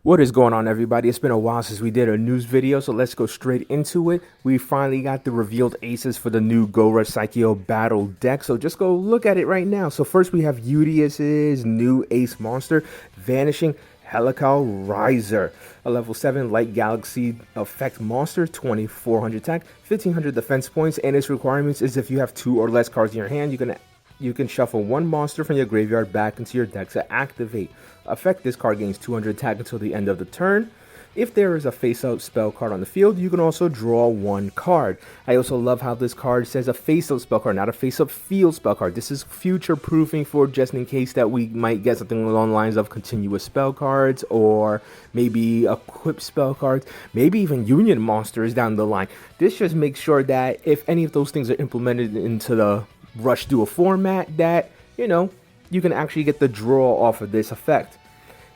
What is going on, everybody? It's been a while since we did a news video, so let's go straight into it. We finally got the revealed aces for the new Gora Saikyo battle deck, so just go look at it right now. So first we have Udus's new ace monster, Vanishing Helical Riser, a level 7 light galaxy effect monster, 2400 attack, 1500 defense points, and its requirements is if you have 2 or less cards in your hand, you can shuffle one monster from your graveyard back into your deck to activate. Effect: this card gains 200 attack until the end of the turn. If there is a face-up spell card on the field, you can also draw one card. I also love how this card says a face-up spell card, not a face-up field spell card. This is future-proofing for just in case that we might get something along the lines of continuous spell cards, or maybe equipped spell cards, maybe even union monsters down the line. This just makes sure that if any of those things are implemented into the Rush Duel format, that, you can actually get the draw off of this effect.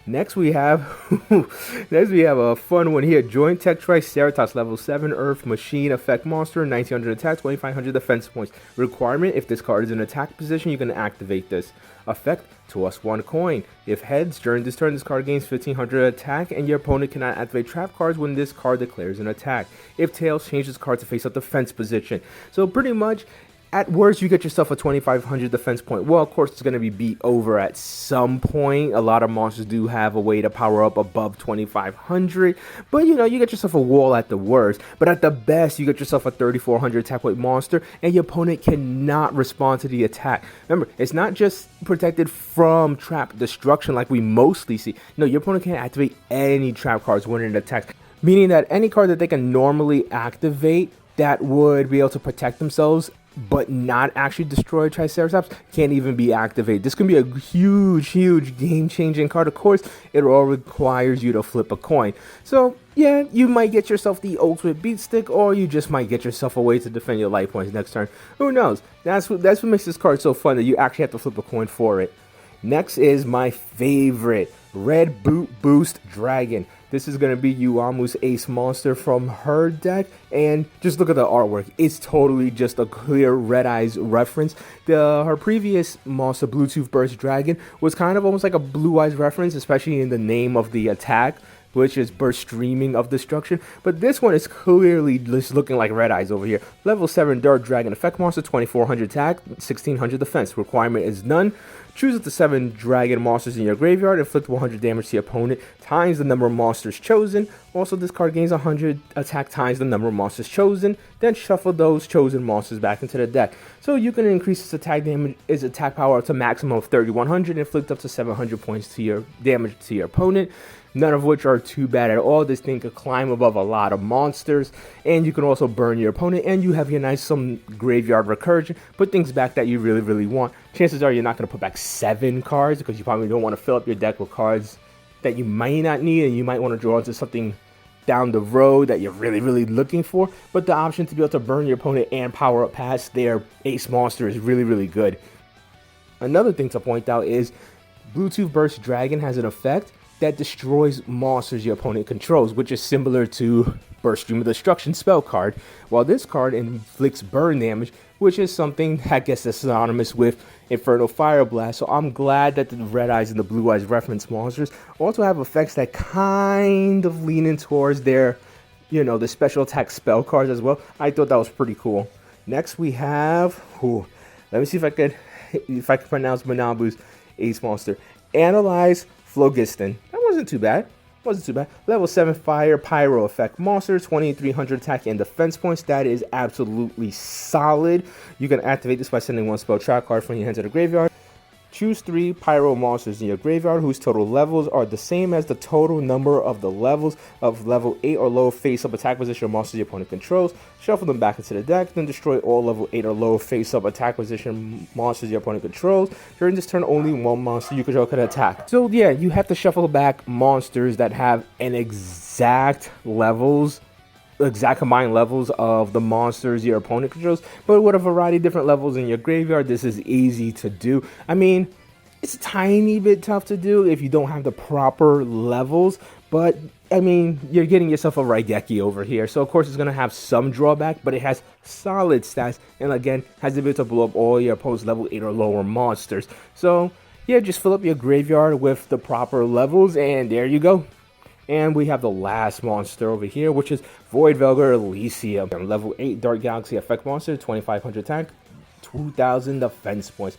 Next we have a fun one here. Joint Tech Triceratops, level 7 Earth Machine effect monster, 1900 attack, 2500 defense points. Requirement: if this card is in attack position, you can activate this. Effect: toss one coin. If heads, during this turn, this card gains 1500 attack, and your opponent cannot activate trap cards when this card declares an attack. If tails, change this card to face up defense position. So pretty much, at worst, you get yourself a 2500 defense point. Well, of course, it's going to be beat over at some point. A lot of monsters do have a way to power up above 2500. But, you get yourself a wall at the worst. But at the best, you get yourself a 3400 attack point monster, and your opponent cannot respond to the attack. Remember, it's not just protected from trap destruction like we mostly see. No, your opponent can't activate any trap cards when it attacks. Meaning that any card that they can normally activate that would be able to protect themselves but not actually destroy Triceratops can't even be activated. This can be a huge game-changing card. Of course, it all requires you to flip a coin. So yeah, you might get yourself the ultimate beat stick, or you just might get yourself a way to defend your life points next turn. Who knows? That's what makes this card so fun, that you actually have to flip a coin for it. Next is my favorite, Red Boot Boost Dragon. This is going to be Uamu's ace monster from her deck, and just look at the artwork. It's totally just a clear Red Eyes reference. Her previous monster, Bluetooth Burst Dragon, was kind of almost like a Blue Eyes reference, especially in the name of the attack, which is Burst Streaming of Destruction. But this one is clearly just looking like Red Eyes over here. Level 7 Dark Dragon effect monster, 2400 attack, 1600 defense. Requirement is none. Choose up to 7 dragon monsters in your graveyard. Inflict 100 damage to your opponent times the number of monsters chosen. Also, this card gains 100 attack times the number of monsters chosen. Then shuffle those chosen monsters back into the deck. So you can increase its attack power up to maximum of 3100. Inflict up to 700 points to your damage to your opponent. None of which are too bad at all. This thing could climb above a lot of monsters, and you can also burn your opponent, and you have your some graveyard recursion. Put things back that you really want. Chances are you're not going to put back 7 cards, because you probably don't want to fill up your deck with cards that you might not need, and you might want to draw into something down the road that you're really looking for. But the option to be able to burn your opponent and power up past their ace monster is really good. Another thing to point out is Bluetooth Burst Dragon has an effect that destroys monsters your opponent controls, which is similar to Burst Stream of Destruction spell card, while this card inflicts burn damage, which is something that gets synonymous with Infernal Fire Blast. So I'm glad that the Red Eyes and the Blue Eyes reference monsters also have effects that kind of lean in towards their, the special attack spell cards as well. I thought that was pretty cool. Next we have, let me see if I can pronounce Manabu's ace monster, Analyze Phlogiston. That wasn't too bad. Level 7 Fire Pyro effect monster, 2300 attack and defense points. That is absolutely solid. You can activate this by sending one spell trap card from your hand to the graveyard. Choose 3 Pyro monsters in your graveyard whose total levels are the same as the total number of the levels of level 8 or lower face-up attack position monsters your opponent controls. Shuffle them back into the deck, then destroy all level 8 or lower face-up attack position monsters your opponent controls. During this turn, only one monster you control can attack. So yeah, you have to shuffle back monsters that have an exact combined levels of the monsters your opponent controls, but with a variety of different levels in your graveyard. This is easy to do. I mean, it's a tiny bit tough to do if you don't have the proper levels, but I mean, you're getting yourself a Raigeki over here, so of course it's going to have some drawback, but it has solid stats, and again, has the ability to blow up all your opponent's level 8 or lower monsters. So yeah, just fill up your graveyard with the proper levels, and there you go. And we have the last monster over here, which is Void Velgar Elysium. Level 8 Dark Galaxy effect monster, 2500 attack, 2000 defense points.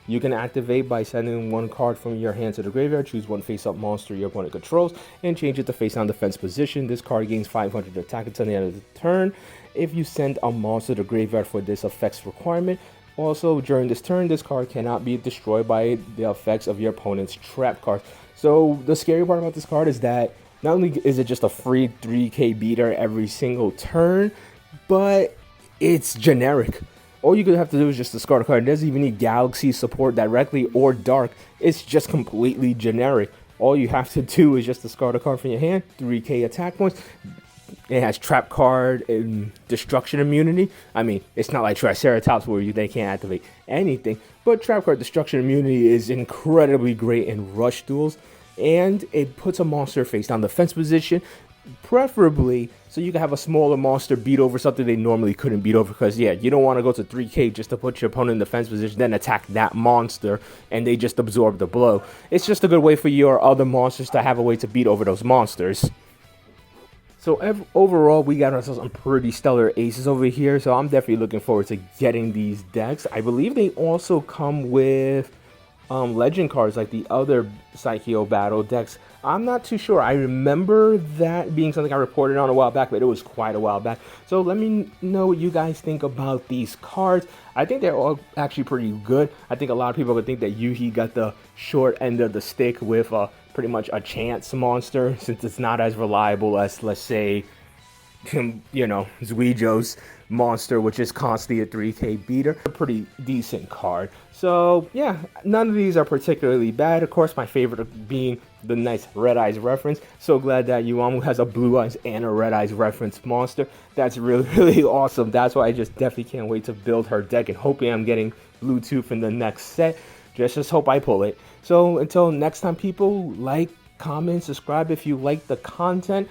You can activate by sending one card from your hand to the graveyard, choose one face-up monster your opponent controls, and change it to face-down defense position. This card gains 500 attack until the end of the turn. If you send a monster to the graveyard for this effect's requirement, also during this turn, this card cannot be destroyed by the effects of your opponent's trap card. So the scary part about this card is that not only is it just a free 3k beater every single turn, but it's generic. All you could have to do is just discard a card. It doesn't even need Galaxy support directly or Dark. It's just completely generic. All you have to do is just discard a card from your hand, 3k attack points. It has trap card and destruction immunity. I mean, it's not like Triceratops where they can't activate anything, but trap card destruction immunity is incredibly great in rush duels, and it puts a monster face down defense position, preferably so you can have a smaller monster beat over something they normally couldn't beat over, because yeah, you don't want to go to 3k just to put your opponent in defense position, then attack that monster and they just absorb the blow. It's just a good way for your other monsters to have a way to beat over those monsters. So overall, we got ourselves some pretty stellar aces over here, so I'm definitely looking forward to getting these decks. I believe they also come with legend cards like the other Saikyo battle decks. I'm not too sure. I remember that being something I reported on a while back, but it was quite a while back. So let me know what you guys think about these cards. I think they're all actually pretty good. I think a lot of people would think that Yuhi got the short end of the stick with pretty much a chance monster, since it's not as reliable as, let's say, you know, Zuijo's monster, which is constantly a 3k beater. A pretty decent card. So yeah, none of these are particularly bad. Of course, my favorite being the nice Red Eyes reference. So glad that Yuamu has a Blue Eyes and a Red Eyes reference monster. That's really awesome. That's why I just definitely can't wait to build her deck, and hoping I'm getting Bluetooth in the next set. Just hope I pull it. So until next time, people, like, comment, subscribe if you like the content.